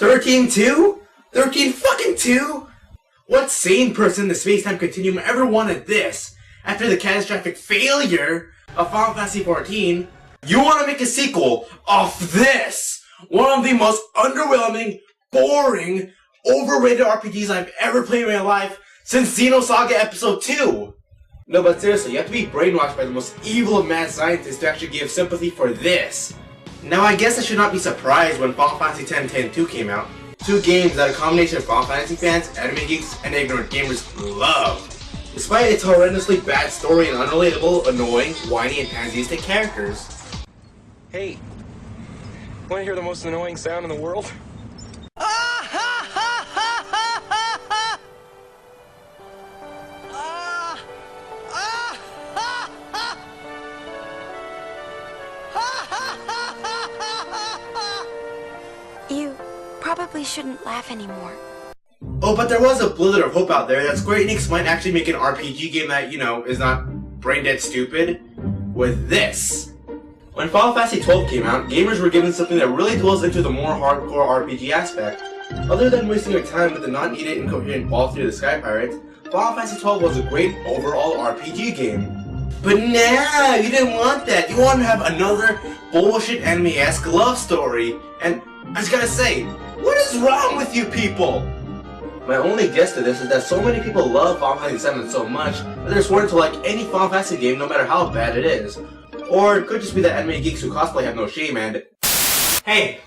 13-2? 13 fucking 2? What sane person in the space-time continuum ever wanted this? After the catastrophic failure of Final Fantasy XIV, you want to make a sequel of this? One of the most underwhelming, boring, overrated RPGs I've ever played in my life since Xenosaga Episode 2! No, but seriously, you have to be brainwashed by the most evil of mad scientists to actually give sympathy for this. Now, I guess I should not be surprised when Final Fantasy X-10-2 came out. Two games that a combination of Final Fantasy fans, anime geeks, and ignorant gamers love. Despite its horrendously bad story and unrelatable, annoying, whiny, and pantheistic characters. Hey, wanna hear the most annoying sound in the world? You probably shouldn't laugh anymore. Oh, but there was a blizzard of hope out there that Square Enix might actually make an RPG game that, is not brain-dead stupid with this. When Final Fantasy XII came out, gamers were given something that really dwells into the more hardcore RPG aspect. Other than wasting your time with the non-needed incoherent ball through the Sky Pirates, Final Fantasy XII was a great overall RPG game. But now, you didn't want that. You want to have another bullshit anime-esque love story. And I just gotta say, what is wrong with you people? My only guess to this is that so many people love Final Fantasy VII so much that they're sworn to like any Final Fantasy game no matter how bad it is. Or it could just be that anime geeks who cosplay have no shame and... Hey!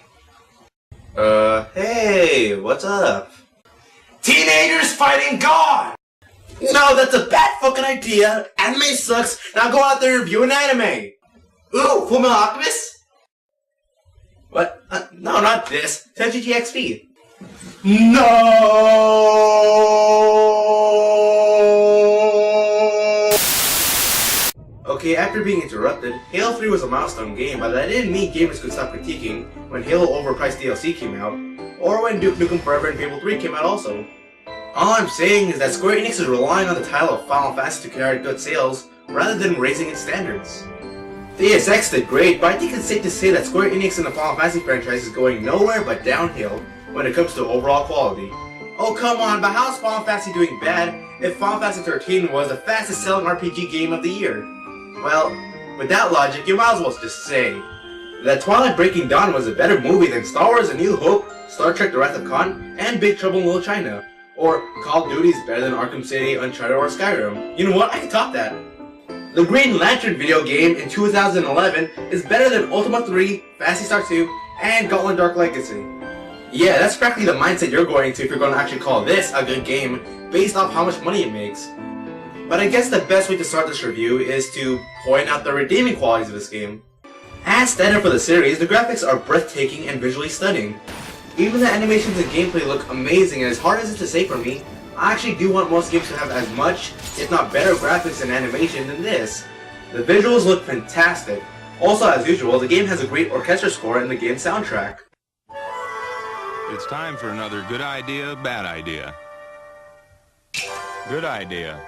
Hey, what's up? Teenagers fighting God! No, that's a bad fucking idea! Anime sucks, now go out there and review an anime! Ooh, Fullmetal Alchemist? What? No, not this. Tenchi XP. No! Okay, after being interrupted, Halo 3 was a milestone game, but that didn't mean gamers could stop critiquing when Halo overpriced DLC came out, or when Duke Nukem Forever and Fable 3 came out also. All I'm saying is that Square Enix is relying on the title of Final Fantasy to carry good sales, rather than raising its standards. Deus Ex did great, but I think it's safe to say that Square Enix and the Final Fantasy franchise is going nowhere but downhill when it comes to overall quality. Oh come on, but how's Final Fantasy doing bad if Final Fantasy XIII was the fastest selling RPG game of the year? Well, with that logic, you might as well just say that Twilight Breaking Dawn was a better movie than Star Wars A New Hope, Star Trek The Wrath of Khan, and Big Trouble in Little China. Or Call of Duty is better than Arkham City, Uncharted, or Skyrim. You know what? I can top that. The Green Lantern video game in 2011 is better than Ultima 3, Phantasy Star 2, and Gauntlet Dark Legacy. Yeah, that's practically the mindset you're going to if you're going to actually call this a good game based off how much money it makes. But I guess the best way to start this review is to point out the redeeming qualities of this game. As standard for the series, the graphics are breathtaking and visually stunning. Even the animations and gameplay look amazing, and as hard as it is to say for me, I actually do want most games to have as much, if not better graphics and animation than this. The visuals look fantastic. Also, as usual, the game has a great orchestra score in the game's soundtrack. It's time for another good idea, bad idea. Good idea.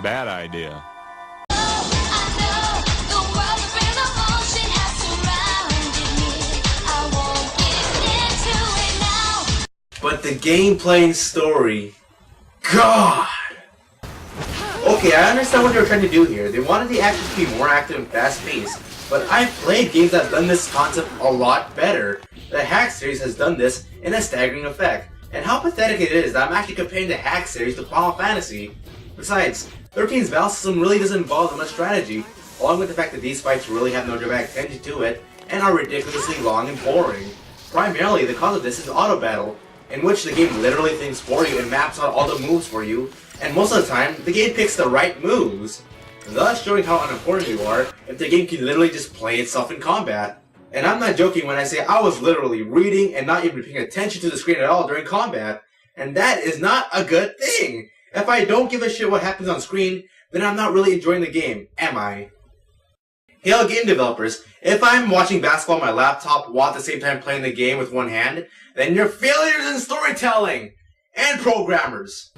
Bad idea. But the gameplay and story, God! Okay, I understand what they were trying to do here. They wanted the action to be more active and fast-paced, but I've played games that have done this concept a lot better. The Hack series has done this in a staggering effect, and how pathetic it is that I'm actually comparing the Hack series to Final Fantasy. Besides, 13's battle system really doesn't involve that much strategy, along with the fact that these fights really have no dramatic tension to it, and are ridiculously long and boring. Primarily, the cause of this is auto battle, in which the game literally thinks for you and maps out all the moves for you, and most of the time, the game picks the right moves, thus showing how unimportant you are if the game can literally just play itself in combat. And I'm not joking when I say I was literally reading and not even paying attention to the screen at all during combat, and that is not a good thing! If I don't give a shit what happens on screen, then I'm not really enjoying the game, am I? Halo game developers, if I'm watching basketball on my laptop while at the same time playing the game with one hand, then you're failures in storytelling! And programmers!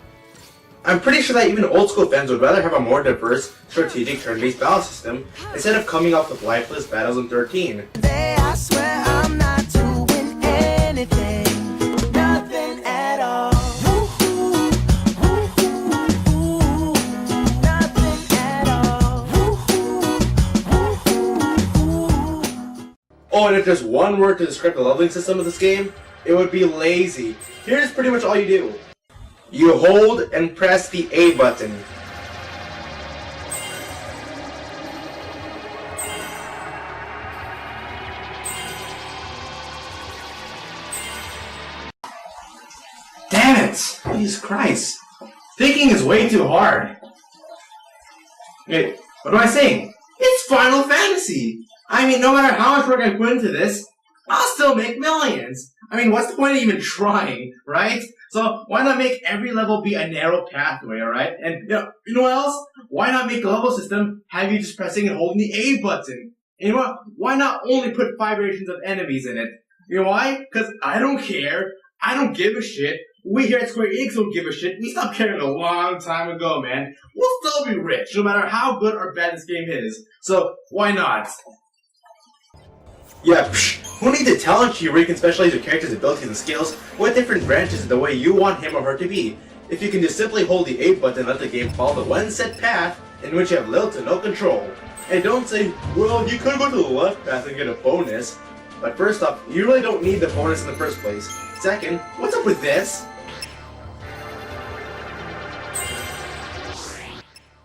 I'm pretty sure that even old school fans would rather have a more diverse, strategic turn-based battle system instead of coming off with lifeless battles in 13. Today I swear I'm not doing anything, nothing at all. Woo-hoo, woo-hoo, nothing at all. Woo-hoo. Oh, and if there's one word to describe the leveling system of this game, it would be lazy. Here's pretty much all you do. You hold and press the A button. Damn it! Jesus Christ. Thinking is way too hard. Wait, what am I saying? It's Final Fantasy! I mean, no matter how much work I put into this, I'll still make millions. I mean, what's the point of even trying, right? So why not make every level be a narrow pathway, alright? And you know what else? Why not make the level system have you just pressing and holding the A button? And you know what? Why not only put 5 variations of enemies in it? You know why? Because I don't care. I don't give a shit. We here at Square Enix don't give a shit. We stopped caring a long time ago, man. We'll still be rich, no matter how good or bad this game is. So why not? Yeah, who needs a talent tree where you can specialize your character's abilities and skills with different branches in the way you want him or her to be? If you can just simply hold the A button and let the game follow the one set path in which you have little to no control. And don't say, well, you could go to the left path and get a bonus. But first off, you really don't need the bonus in the first place. Second, what's up with this?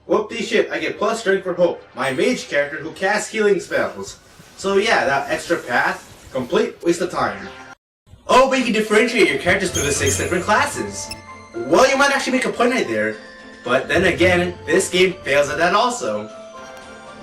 Whoopty shit, I get plus strength for hope, my mage character who casts healing spells. So yeah, that extra path, complete waste of time. Oh, but you can differentiate your characters through the 6 different classes. Well, you might actually make a point right there. But then again, this game fails at that also.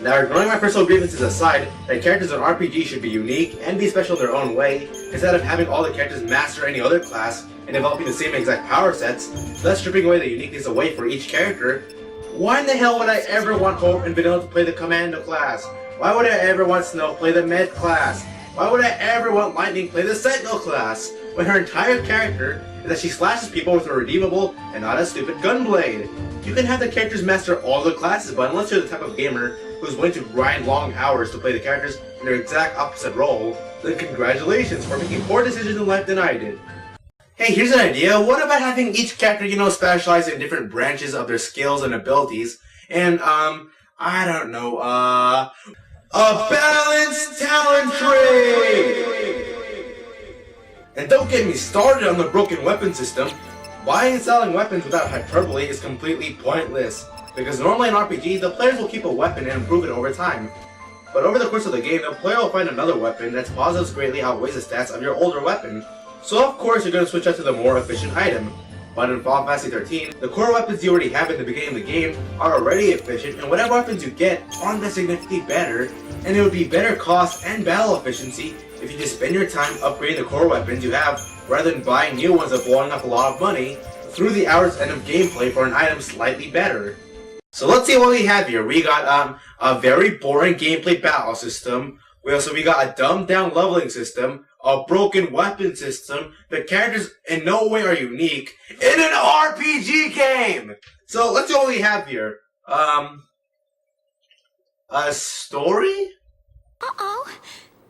Now, ignoring my personal grievances aside, that characters in RPG should be unique and be special in their own way, instead of having all the characters master any other class and developing the same exact power sets, thus stripping away the uniqueness away for each character. Why in the hell would I ever want Hope and Vanilla to play the Commando class? Why would I ever want Snow play the Med class? Why would I ever want Lightning play the Sentinel class? When her entire character is that she slashes people with a redeemable and not a stupid gunblade. You can have the characters master all the classes, but unless you're the type of gamer who's willing to grind long hours to play the characters in their exact opposite role, then congratulations for making poor decisions in life than I did. Hey, here's an idea. What about having each character, specialize in different branches of their skills and abilities? And, I don't know, a balanced talent tree! And don't get me started on the broken weapon system. Buying and selling weapons without hyperbole is completely pointless, because normally in RPG, the players will keep a weapon and improve it over time. But over the course of the game, the player will find another weapon that's positives greatly outweighs the stats of your older weapon. So of course you're going to switch out to the more efficient item. But in Final Fantasy XIII, the core weapons you already have at the beginning of the game are already efficient, and whatever weapons you get aren't that significantly better, and it would be better cost and battle efficiency if you just spend your time upgrading the core weapons you have rather than buying new ones and blowing up a lot of money through the hour's end of gameplay for an item slightly better. So let's see what we have here. We got a very boring gameplay battle system. We got a dumbed down leveling system, a broken weapon system. The characters in no way are unique in an RPG game. So let's see what we have here. A story? Uh-oh.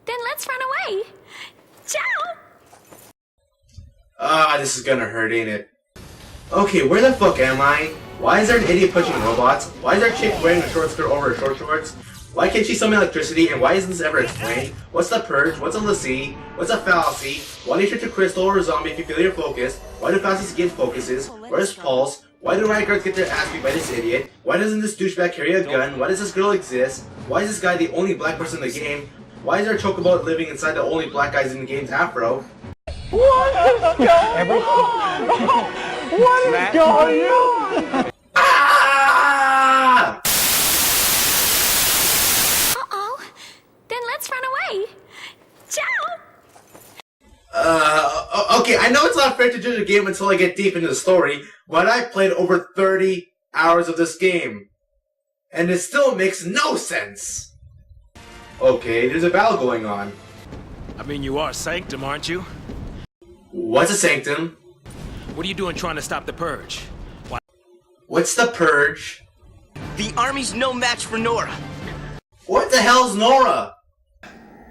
Then let's run away. Ciao! This is gonna hurt, ain't it? Okay, where the fuck am I? Why is there an idiot pushing robots? Why is there a chick wearing a short skirt over her short shorts? Why can't she summon electricity, and why isn't this ever explained? What's the purge? What's a lassie? What's a fallacy? Why do you switch to crystal or a zombie if you feel your focus? Why do fallacies get focuses? Where's Pulse? Why do riot guards get their ass beat by this idiot? Why doesn't this douchebag carry a gun? Why does this girl exist? Why is this guy the only black person in the game? Why is there a chocobo living inside the only black guys in the game's afro? What is going on? What is going on? Ah! Uh-oh. Then let's run away. Ciao! Okay, I know it's not fair to judge a game until I get deep into the story, but I played over 30 hours of this game. And it still makes no sense. Okay, there's a battle going on. I mean, you are Sanctum, aren't you? What's a sanctum? What are you doing trying to stop the Purge? Why? What's the Purge? The army's no match for Nora. What the hell's Nora?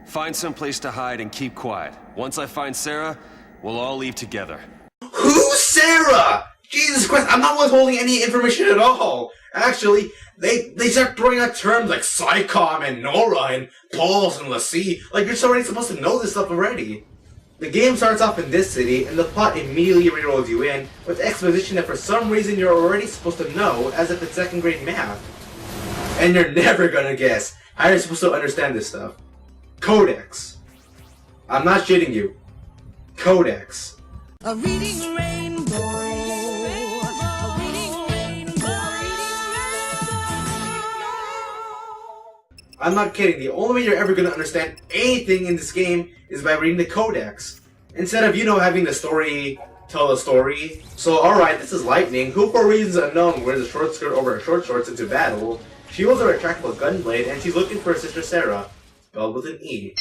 Find some place to hide and keep quiet. Once I find Sarah, we'll all leave together. Who's Sarah? Jesus Christ, I'm not withholding any information at all. Actually, they start throwing out terms like Psycom and Nora and Pulse and Lassie. Like you're already supposed to know this stuff already. The game starts off in this city, and the plot immediately re-rolls you in with exposition that for some reason you're already supposed to know, as if it's second grade math. And you're never gonna guess how you're supposed to understand this stuff. Codex. I'm not shitting you. Codex. A reading rainbow. A reading rainbow. I'm not kidding, the only way you're ever gonna understand anything in this game is by reading the Codex. Instead of, having the story tell the story. So alright, this is Lightning, who for reasons unknown wears a short skirt over her short shorts into battle. She holds a retractable gunblade and she's looking for her sister Sarah, spelled with an E.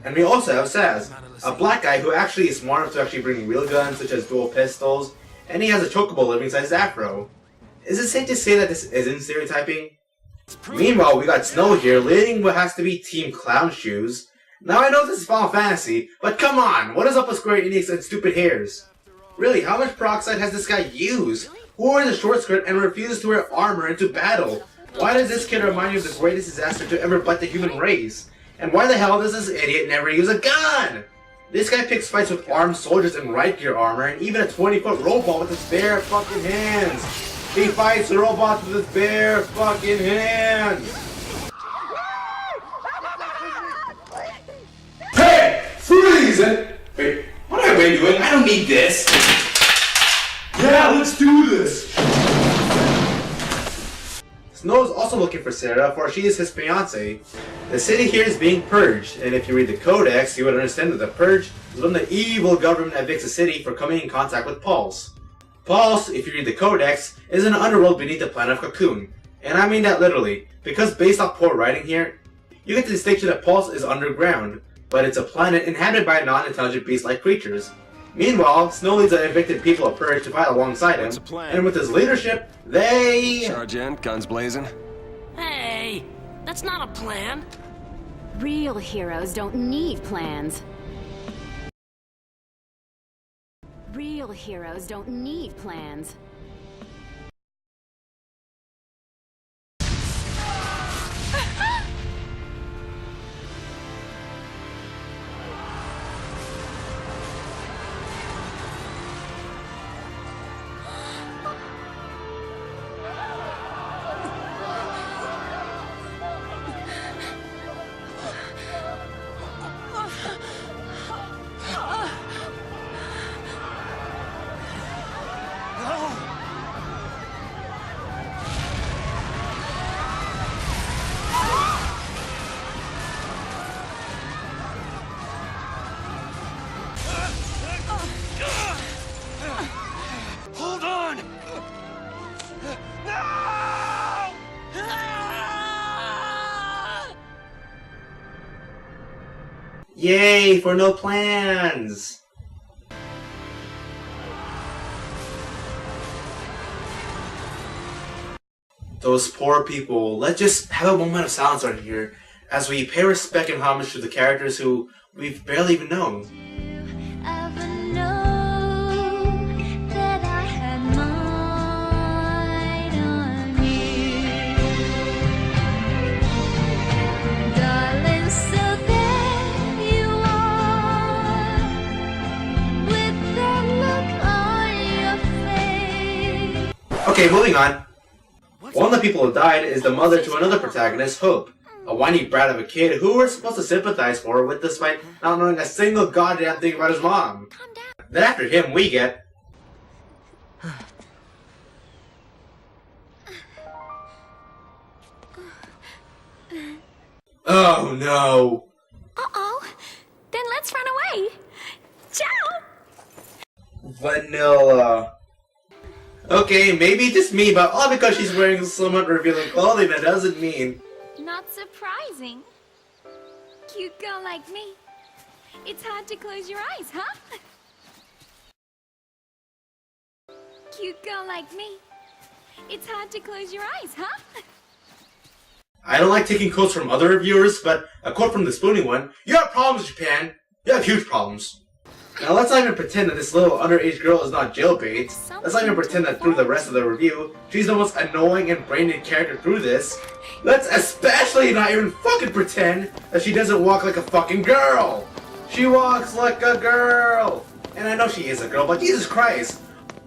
And we also have Saz, a black guy who actually is smart enough to actually bring real guns such as dual pistols, and he has a chocobo living-sized afro. Is it safe to say that this isn't stereotyping? Meanwhile, we got Snow here leading what has to be Team Clown Shoes. Now I know this is Final Fantasy, but come on, what is up with Square Enix and stupid hairs? Really, how much peroxide has this guy used? Who wears a short skirt and refuses to wear armor into battle? Why does this kid remind you of the greatest disaster to ever butt the human race? And why the hell does this idiot never use a gun? This guy picks fights with armed soldiers in right gear armor and even a 20-foot robot with his bare fucking hands. He fights the robots with his bare fucking hands. Hey! Freeze it! Wait, what have I been doing? I don't need this. Yeah, let's do this. Snow is also looking for Sarah, for she is his fiancée. The city here is being purged, and if you read the Codex, you would understand that the purge is when the evil government evicts a city for coming in contact with Pulse. Pulse, if you read the Codex, is an underworld beneath the planet of Cocoon. And I mean that literally, because based off poor writing here, you get the distinction that Pulse is underground, but it's a planet inhabited by non-intelligent beast-like creatures. Meanwhile, Snow leads the evicted people of Purge to fight alongside him, and with his leadership, they... Sergeant, guns blazing. Hey, that's not a plan. Real heroes don't need plans. Real heroes don't need plans. Yay, for no plans! Those poor people. Let's just have a moment of silence right here as we pay respect and homage to the characters who we've barely even known. Okay, moving on. One of the people who died is the mother to another protagonist, Hope, a whiny brat of a kid who we're supposed to sympathize for with despite not knowing a single goddamn thing about his mom. Then after him, we get... Oh no! Uh-oh. Then let's Vanilla. Okay, maybe just me, but all because she's wearing somewhat revealing clothing, that doesn't mean... Not surprising. Cute girl like me. It's hard to close your eyes, huh? Cute girl like me. It's hard to close your eyes, huh? I don't like taking quotes from other reviewers, but a quote from the Spoonie one, "You have problems, Japan. You have huge problems." Now let's not even pretend that this little underage girl is not jailbait. Let's not even pretend that through the rest of the review, she's the most annoying and brain-dead character through this. Let's especially not even fucking pretend that she doesn't walk like a fucking girl. She walks like a girl. And I know she is a girl, but Jesus Christ.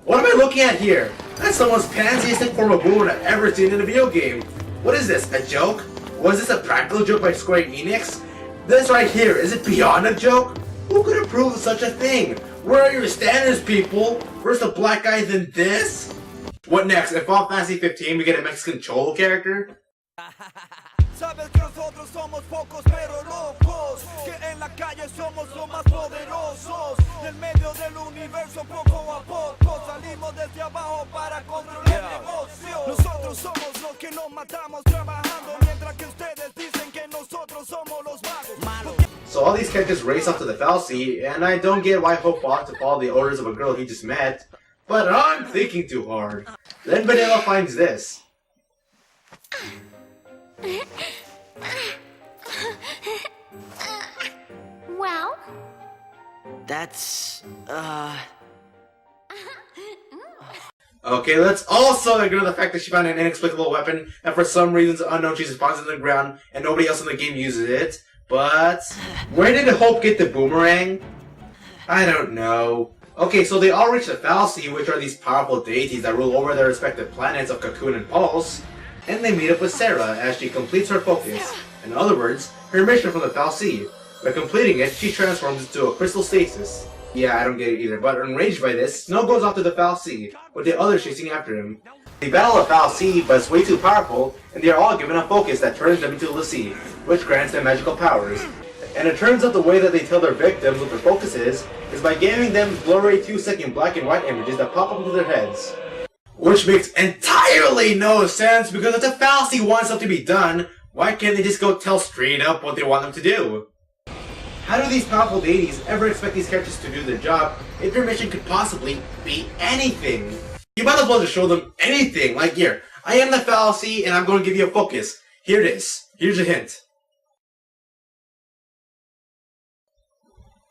What am I looking at here? That's someone's pansiest form of woman I've ever seen in a video game. What is this, a joke? Was this a practical joke by Square Enix? This right here, is it beyond a joke? Who could approve of such a thing? Where are your standards, people? Where's the black guy than this? What next? In Final Fantasy 15 we get a Mexican Cholo character? Sabes que nosotros somos pocos pero locos, que en la calle somos los más poderosos, del medio del universo poco a poco salimos desde abajo para controlar el negocio. Nosotros somos los que nos matamos trabajando, mientras que ustedes dicen que nosotros somos los magos. So all these characters race off to the fallacy, and I don't get why Hope ought to follow the orders of a girl he just met, but I'm thinking too hard. Then Vanilla finds this. Well? That's, Okay, let's also ignore the fact that she found an inexplicable weapon, and for some reasons unknown she's responsive to the ground, and nobody else in the game uses it. But where did Hope get the boomerang? I don't know. Okay, so they all reach the fallacy, which are these powerful deities that rule over their respective planets of Cocoon and Pulse, and they meet up with Sarah as she completes her focus. In other words, her mission from the fallacy. By completing it, she transforms into a crystal stasis. Yeah, I don't get it either, but enraged by this, Snow goes off to the fallacy, with the others chasing after him. They battle a fallacy, but it's way too powerful, and they are all given a focus that turns them into Lassie, which grants them magical powers. And it turns out the way that they tell their victims what their focus is by giving them blurry 2-second black and white images that pop up into their heads. Which makes entirely no sense, because if the fallacy wants something to be done, why can't they just go tell straight up what they want them to do? How do these powerful deities ever expect these characters to do their job if their mission could possibly be anything? You might as well just show them anything, like here, I am the fallacy and I'm going to give you a focus. Here it is. Here's a hint.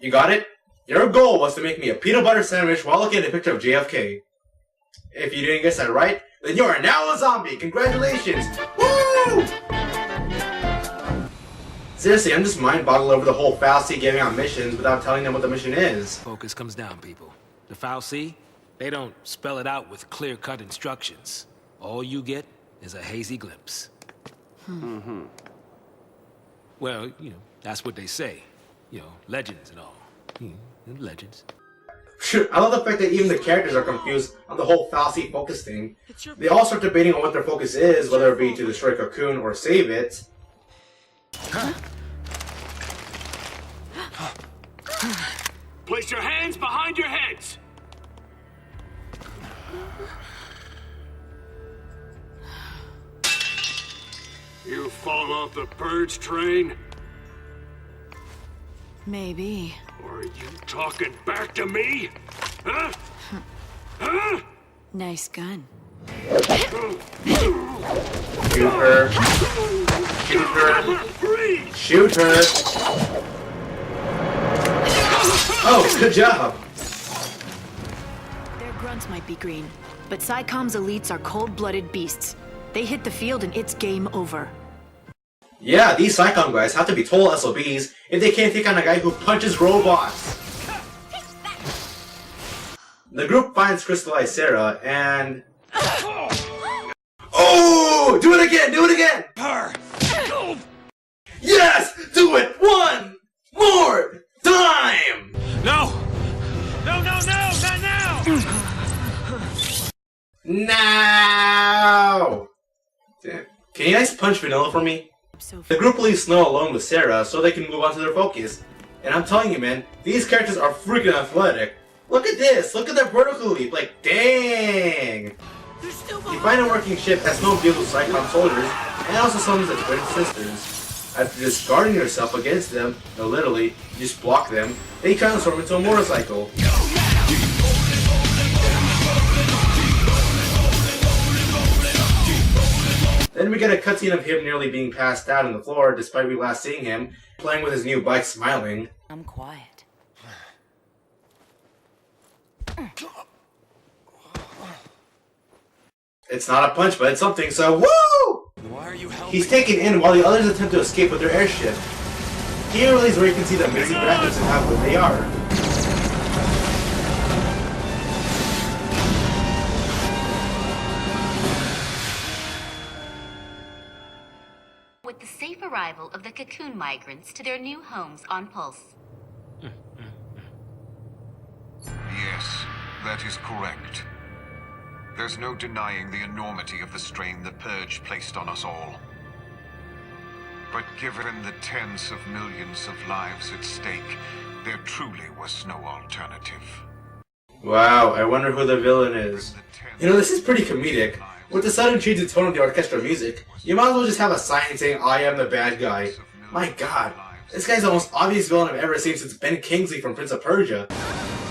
You got it? Your goal was to make me a peanut butter sandwich while looking at a picture of JFK. If you didn't guess that right, then you are now a zombie! Congratulations! Woo! Seriously, I'm just mind-boggled over the whole fallacy giving out missions without telling them what the mission is. Focus comes down, people. The fallacy, they don't spell it out with clear-cut instructions. All you get is a hazy glimpse. Well, you know, that's what they say. You know, legends and all. Legends. I love the fact that even the characters are confused on the whole fallacy focus thing. They all start debating on what their focus is, whether it be to destroy Cocoon or save it. Place your hands behind your heads! You fallen off the purge train? Maybe. Or are you talking back to me? Huh? Huh? Nice gun. Shoot her. Shoot her. Shoot her. Oh, good job. Their grunts might be green, but SciComm's elites are cold-blooded beasts. They hit the field and it's game over. Yeah, these SciComm guys have to be total SOBs if they can't take on a guy who punches robots. The group finds crystallized Sarah and... Oh! Do it again! Do it again! Her! Yes! Do it! One more time! No! No, no, no! Not now! Now! Can you guys punch Vanilla for me? The group leaves Snow alone with Sarah so they can move on to their focus. And I'm telling you, man, these characters are freaking athletic. Look at this! Look at their vertical leap! Like, dang! You find a working ship as Snow deals with Cyclops soldiers, and also summons the twin sisters. After discarding yourself against them, or literally, you just block them, they transform into a motorcycle. Then we get a cutscene of him nearly being passed out on the floor despite we last seeing him, playing with his new bike smiling. I'm quiet. It's not a punch, but it's something, so woo! Why are you helping? He's taken in while the others attempt to escape with their airship. Here is where you can see the amazing graphics and how good they are. With the safe arrival of the cocoon migrants to their new homes on Pulse. Yes, that is correct. There's no denying the enormity of the strain the Purge placed on us all. But given the tens of millions of lives at stake, there truly was no alternative. Wow, I wonder who the villain is. You know, this is pretty comedic. With the sudden change in tone of the orchestral music, you might as well just have a sign saying, "I am the bad guy." My god, this guy's the most obvious villain I've ever seen since Ben Kingsley from Prince of Persia.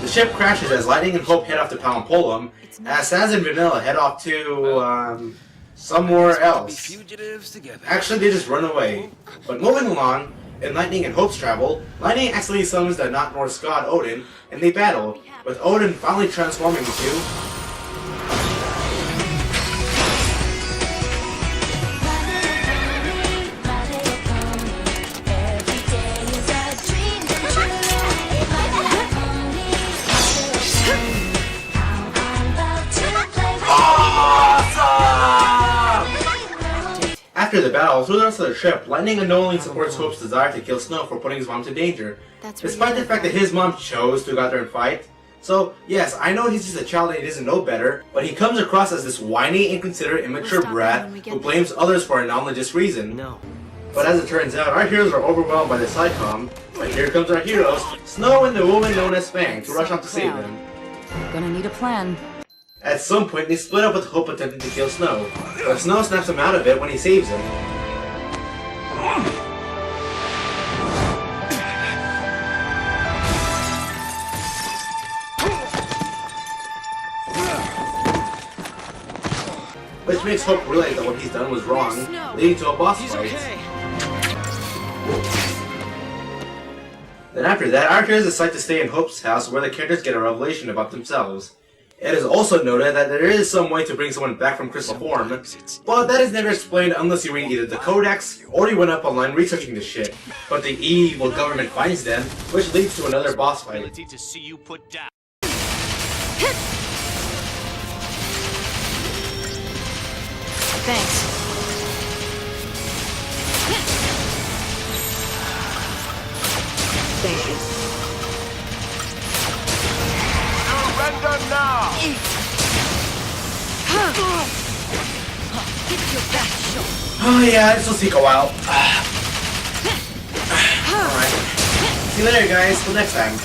The ship crashes as Lightning and Hope head off to Palmpolam, as Sans and Vanilla head off to, somewhere else. Actually, they just run away. But moving along, in Lightning and Hope's travel, Lightning accidentally summons the not Norse god Odin, and they battle, with Odin finally transforming into... After the battle, through the rest of the trip, Lightning unknowingly supports Hope's desire to kill Snow for putting his mom to danger, despite the fact that his mom chose to go out there and fight. So, yes, I know he's just a child and he doesn't know better, but he comes across as this whiny, inconsiderate, immature brat who blames others for a non-religious reason. But as it turns out, our heroes are overwhelmed by the SciComm, but here comes our heroes, Snow and the woman known as Fang, to rush out to save them. Gonna need a plan. At some point, they split up with Hope attempting to kill Snow, but Snow snaps him out of it when he saves him. Which makes Hope realize that what he's done was wrong, leading to a boss fight. Then after that, our heroes decide to stay in Hope's house where the characters get a revelation about themselves. It is also noted that there is some way to bring someone back from crystal form, but that is never explained unless you read either the Codex or you went up online researching this shit. But the evil government finds them, which leads to another boss fight. To see you put down. Thanks. Thank you. Surrender now! Oh yeah, this will take a while. Alright. See you later guys, till next time.